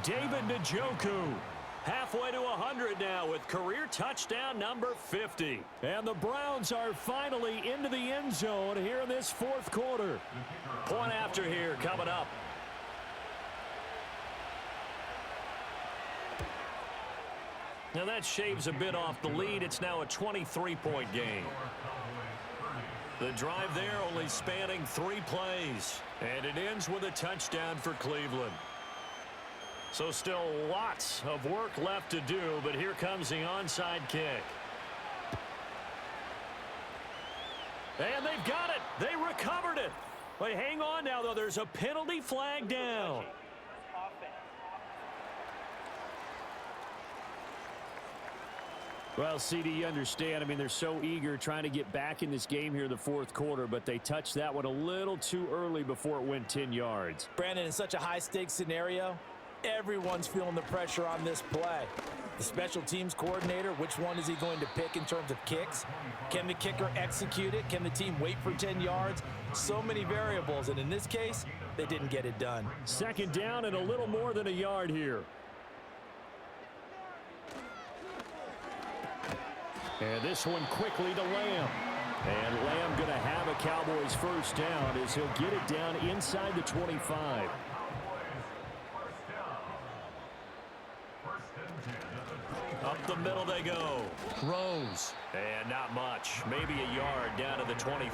David Njoku. Halfway to 100 now with career touchdown number 50. And the Browns are finally into the end zone here in this 4th quarter. Point after here coming up. Now that shaves a bit off the lead. It's now a 23-point game. The drive there only spanning 3 plays. And it ends with a touchdown for Cleveland. So still lots of work left to do, but here comes the onside kick. And they've got it. They recovered it. But hang on now, though. There's a penalty flag down. Well, CD, you understand. I mean, they're so eager trying to get back in this game here in the 4th quarter, but they touched that one a little too early before it went 10 yards. Brandon, in such a high-stakes scenario, everyone's feeling the pressure on this play. The special teams coordinator, which one is he going to pick in terms of kicks? Can the kicker execute it? Can the team wait for 10 yards? So many variables, and in this case, they didn't get it done. 2nd down and a little more than a yard here. And this one quickly to Lamb. And Lamb going to have a Cowboys 1st down as he'll get it down inside the 25. Up the middle they go. Rose. And not much. Maybe a yard down to the 23.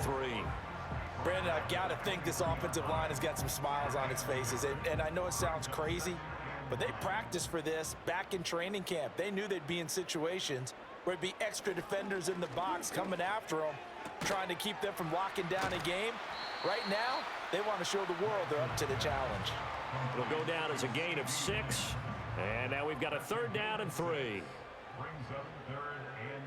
Brandon, I've got to think this offensive line has got some smiles on its faces. And I know it sounds crazy, but they practiced for this back in training camp. They knew they'd be in situations where it'd be extra defenders in the box coming after them, trying to keep them from locking down a game. Right now, they want to show the world they're up to the challenge. It'll go down as a gain of 6. And now we've got a 3rd down and 3. Brings up 3rd and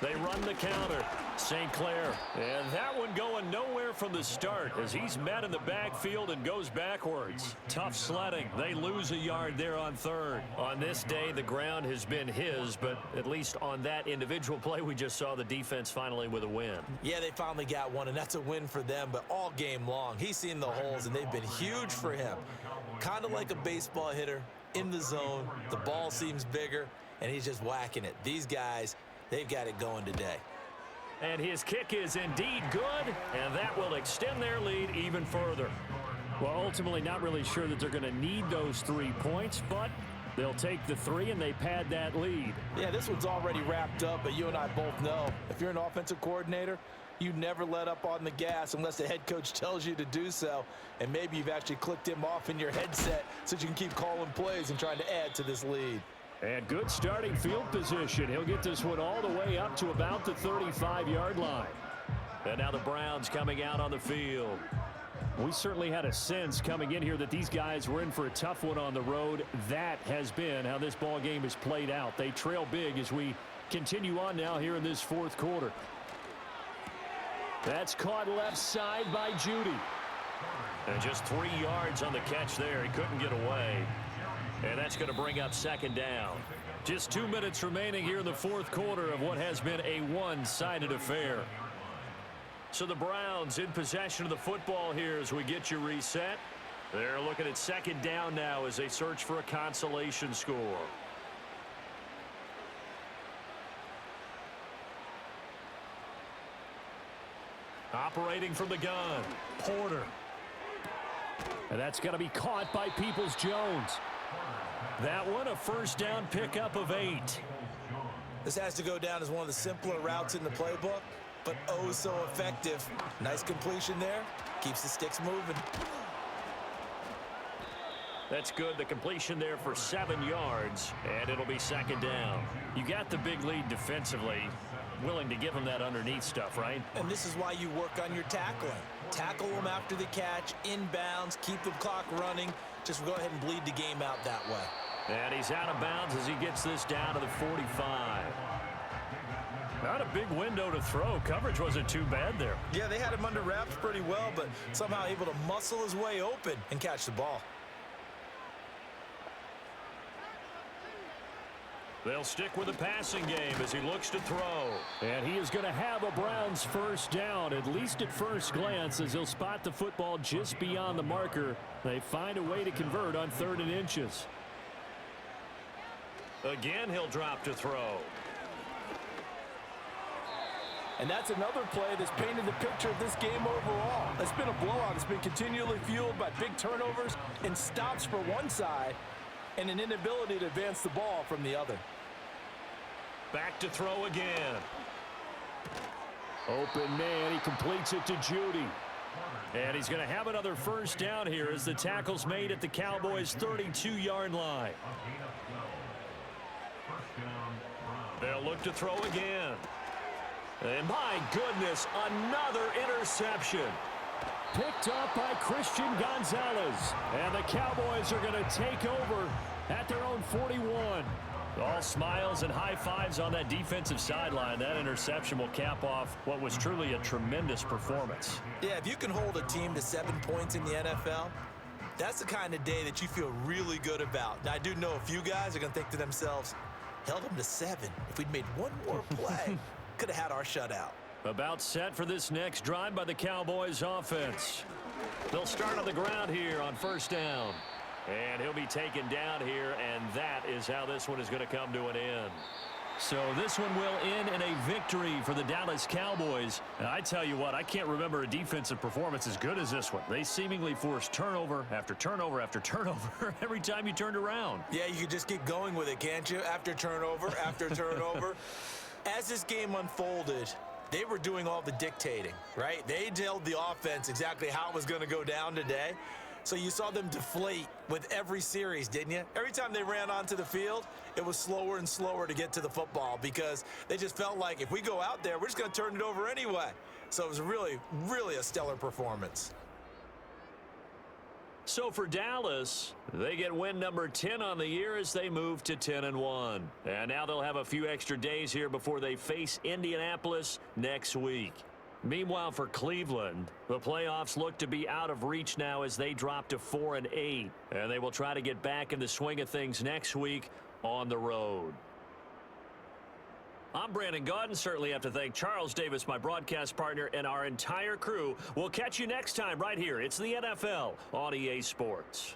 3. They run the counter. St. Clair. And that one going nowhere from the start as he's met in the backfield and goes backwards. Tough sledding. They lose a yard there on 3rd. On this day, the ground has been his, but at least on that individual play, we just saw the defense finally with a win. Yeah, they finally got one, and that's a win for them, but all game long, he's seen the holes, and they've been huge for him. Kind of like a baseball hitter in the zone. The ball seems bigger, and he's just whacking it. These guys, they've got it going today. And his kick is indeed good, and that will extend their lead even further. Well, ultimately not really sure that they're going to need those 3 points, but they'll take the 3 and they pad that lead. Yeah, this one's already wrapped up, but you and I both know if you're an offensive coordinator, you never let up on the gas unless the head coach tells you to do so. And maybe you've actually clicked him off in your headset so you can keep calling plays and trying to add to this lead. And good starting field position. He'll get this one all the way up to about the 35-yard line. And now the Browns coming out on the field. We certainly had a sense coming in here that these guys were in for a tough one on the road. That has been how this ball game has played out. They trail big as we continue on now here in this 4th quarter. That's caught left side by Judy. And just 3 yards on the catch there. He couldn't get away. that's going to bring up second down. Just 2 minutes remaining here in the fourth quarter of what has been a one-sided affair. So the Browns in possession of the football here as we get you reset. They're looking at second down now as they search for a consolation score. Operating from the gun, Porter. And that's going to be caught by Peoples-Jones. That one, a first down pickup of 8. This has to go down as one of the simpler routes in the playbook, but oh so effective. Nice completion there. Keeps the sticks moving. That's good. The completion there for 7 yards, and it'll be second down. You got the big lead defensively. Willing to give them that underneath stuff, right? And this is why you work on your tackling. Tackle them after the catch, inbounds, keep the clock running. Just go ahead and bleed the game out that way. And he's out of bounds as he gets this down to the 45. Not a big window to throw. Coverage wasn't too bad there. Yeah, they had him under wraps pretty well, but somehow able to muscle his way open and catch the ball. They'll stick with the passing game as he looks to throw. And he is going to have a Browns first down, at least at first glance, as he'll spot the football just beyond the marker. They find a way to convert on 3rd and inches. Again, he'll drop to throw. And that's another play that's painted the picture of this game overall. It's been a blowout. It's been continually fueled by big turnovers and stops for one side and an inability to advance the ball from the other. Back to throw again. Open man, he completes it to Judy. And he's going to have another first down here as the tackle's made at the Cowboys' 32-yard line. They'll look to throw again. And my goodness, another interception. Picked up by Christian Gonzalez. And the Cowboys are going to take over at their own 41. All smiles and high fives on that defensive sideline. That interception will cap off what was truly a tremendous performance. Yeah, if you can hold a team to 7 points in the NFL, that's the kind of day that you feel really good about. Now, I do know a few guys are going to think to themselves, held them to 7. If we'd made one more play, could have had our shutout. About set for this next drive by the Cowboys offense. They'll start on the ground here on first down. And he'll be taken down here, and that is how this one is going to come to an end. So this one will end in a victory for the Dallas Cowboys. And I tell you what, I can't remember a defensive performance as good as this one. They seemingly forced turnover after turnover after turnover every time you turned around. Yeah, you could just keep going with it, can't you? After turnover, after turnover. As this game unfolded, they were doing all the dictating, right? They told the offense exactly how it was going to go down today. So you saw them deflate with every series, didn't you? Every time they ran onto the field, it was slower and slower to get to the football because they just felt like if we go out there, we're just going to turn it over anyway. So it was really, really a stellar performance. So for Dallas, they get win number 10 on the year as they move to 10-1. And now they'll have a few extra days here before they face Indianapolis next week. Meanwhile, for Cleveland, the playoffs look to be out of reach now as they drop to 4-8. And they will try to get back in the swing of things next week on the road. I'm Brandon Gaudin. Certainly have to thank Charles Davis, my broadcast partner, and our entire crew. We'll catch you next time right here. It's the NFL on EA Sports.